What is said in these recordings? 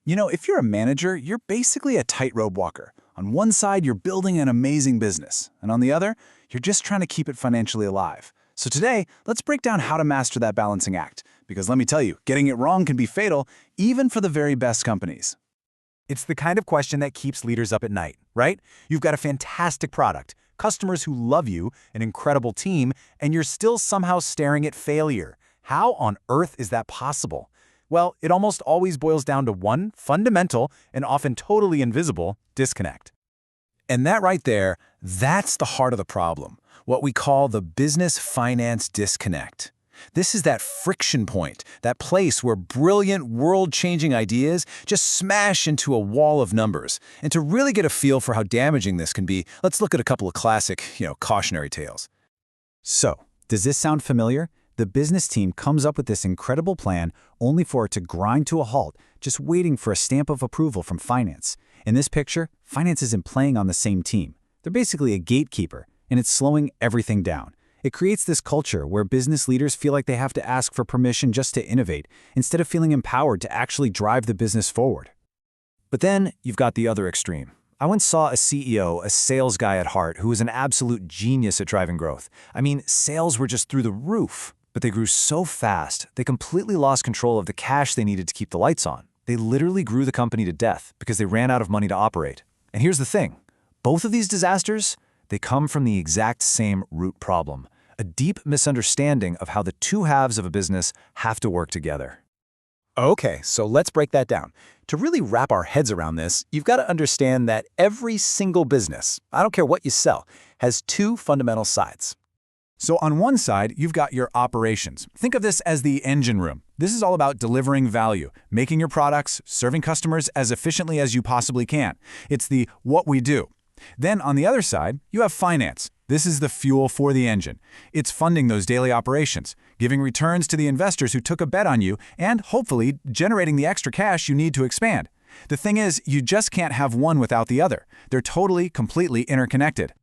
If you're a manager, you're basically a tightrope walker. On one side, you're building an amazing business, and on the other, you're just trying to keep it financially alive. So today, let's break down how to master that balancing act, because let me tell you, getting it wrong can be fatal, even for the very best companies. It's the kind of question that keeps leaders up at night, right? You've got a fantastic product, customers who love you, an incredible team, and you're still somehow staring at failure. How on earth is that possible? Well, it almost always boils down to one fundamental and often totally invisible disconnect. And that right there, that's the heart of the problem, what we call the business-finance disconnect. This is that friction point, that place where brilliant, world-changing ideas just smash into a wall of numbers. And to really get a feel for how damaging this can be, let's look at a couple of classic, cautionary tales. So, does this sound familiar? The business team comes up with this incredible plan only for it to grind to a halt, just waiting for a stamp of approval from finance. In this picture, finance isn't playing on the same team. They're basically a gatekeeper, and it's slowing everything down. It creates this culture where business leaders feel like they have to ask for permission just to innovate, instead of feeling empowered to actually drive the business forward. But then, you've got the other extreme. I once saw a CEO, a sales guy at heart, who was an absolute genius at driving growth. I mean, sales were just through the roof. But they grew so fast, they completely lost control of the cash they needed to keep the lights on. They literally grew the company to death because they ran out of money to operate. And here's the thing. Both of these disasters, they come from the exact same root problem, a deep misunderstanding of how the two halves of a business have to work together. Okay, so let's break that down. To really wrap our heads around this, you've got to understand that every single business, I don't care what you sell, has two fundamental sides. So on one side, you've got your operations. Think of this as the engine room. This is all about delivering value, making your products, serving customers as efficiently as you possibly can. It's the what we do. Then on the other side, you have finance. This is the fuel for the engine. It's funding those daily operations, giving returns to the investors who took a bet on you, and hopefully generating the extra cash you need to expand. The thing is, you just can't have one without the other. They're totally, completely interconnected.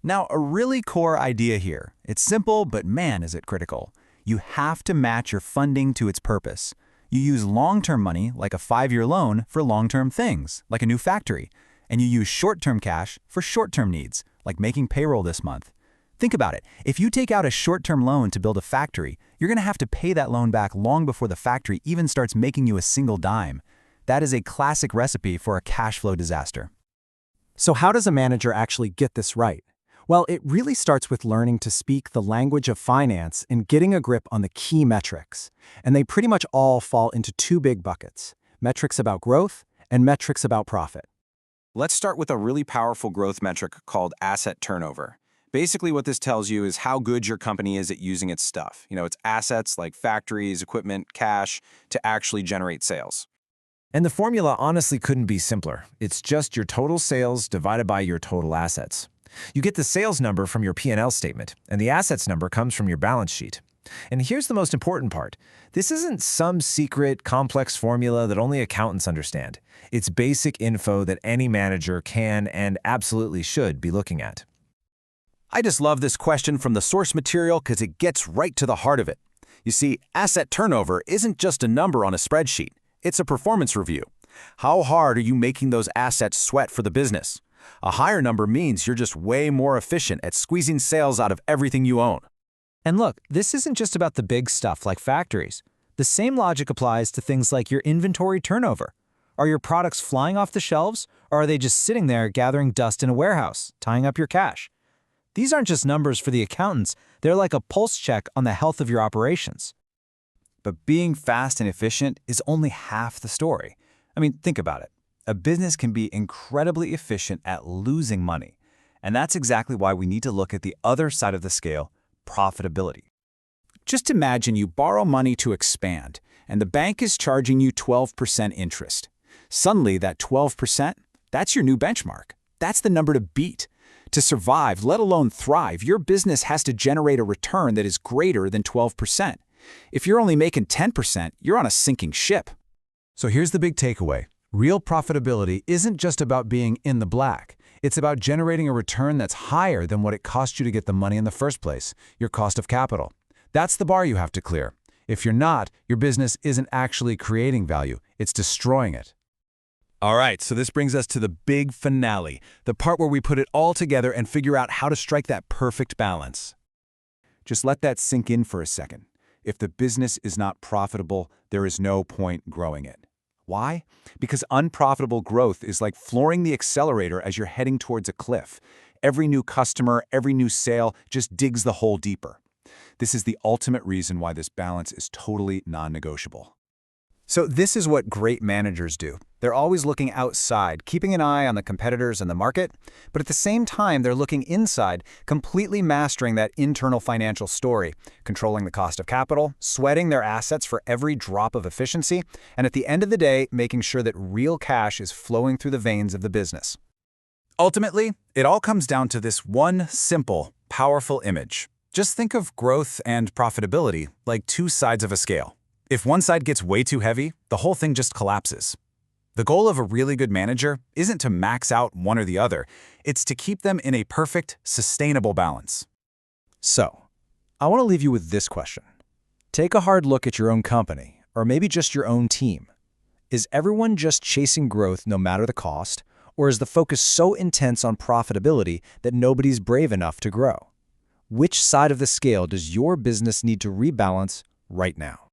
Now, a really core idea here. It's simple, but man, is it critical. You have to match your funding to its purpose. You use long-term money, like a 5-year loan, for long-term things, like a new factory. And you use short-term cash for short-term needs, like making payroll this month. Think about it. If you take out a short-term loan to build a factory, you're going to have to pay that loan back long before the factory even starts making you a single dime. That is a classic recipe for a cash flow disaster. So how does a manager actually get this right? Well, it really starts with learning to speak the language of finance and getting a grip on the key metrics. And they pretty much all fall into two big buckets: metrics about growth and metrics about profit. Let's start with a really powerful growth metric called asset turnover. Basically, what this tells you is how good your company is at using its stuff. Its assets like factories, equipment, cash, to actually generate sales. And the formula honestly couldn't be simpler. It's just your total sales divided by your total assets. You get the sales number from your P&L statement, and the assets number comes from your balance sheet. And here's the most important part. This isn't some secret, complex formula that only accountants understand. It's basic info that any manager can and absolutely should be looking at. I just love this question from the source material because it gets right to the heart of it. You see, asset turnover isn't just a number on a spreadsheet. It's a performance review. How hard are you making those assets sweat for the business? A higher number means you're just way more efficient at squeezing sales out of everything you own. And look, this isn't just about the big stuff like factories. The same logic applies to things like your inventory turnover. Are your products flying off the shelves, or are they just sitting there gathering dust in a warehouse, tying up your cash? These aren't just numbers for the accountants. They're like a pulse check on the health of your operations. But being fast and efficient is only half the story. I mean, think about it. A business can be incredibly efficient at losing money. And that's exactly why we need to look at the other side of the scale, profitability. Just imagine you borrow money to expand, and the bank is charging you 12% interest. Suddenly, that 12%, that's your new benchmark. That's the number to beat. To survive, let alone thrive, your business has to generate a return that is greater than 12%. If you're only making 10%, you're on a sinking ship. So here's the big takeaway. Real profitability isn't just about being in the black. It's about generating a return that's higher than what it cost you to get the money in the first place, your cost of capital. That's the bar you have to clear. If you're not, your business isn't actually creating value, it's destroying it. All right, so this brings us to the big finale, the part where we put it all together and figure out how to strike that perfect balance. Just let that sink in for a second. If the business is not profitable, there is no point growing it. Why? Because unprofitable growth is like flooring the accelerator as you're heading towards a cliff. Every new customer, every new sale just digs the hole deeper. This is the ultimate reason why this balance is totally non-negotiable. So this is what great managers do. They're always looking outside, keeping an eye on the competitors and the market, but at the same time, they're looking inside, completely mastering that internal financial story, controlling the cost of capital, sweating their assets for every drop of efficiency, and at the end of the day, making sure that real cash is flowing through the veins of the business. Ultimately, it all comes down to this one simple, powerful image. Just think of growth and profitability like two sides of a scale. If one side gets way too heavy, the whole thing just collapses. The goal of a really good manager isn't to max out one or the other, it's to keep them in a perfect, sustainable balance. So, I want to leave you with this question. Take a hard look at your own company, or maybe just your own team. Is everyone just chasing growth no matter the cost, or is the focus so intense on profitability that nobody's brave enough to grow? Which side of the scale does your business need to rebalance right now?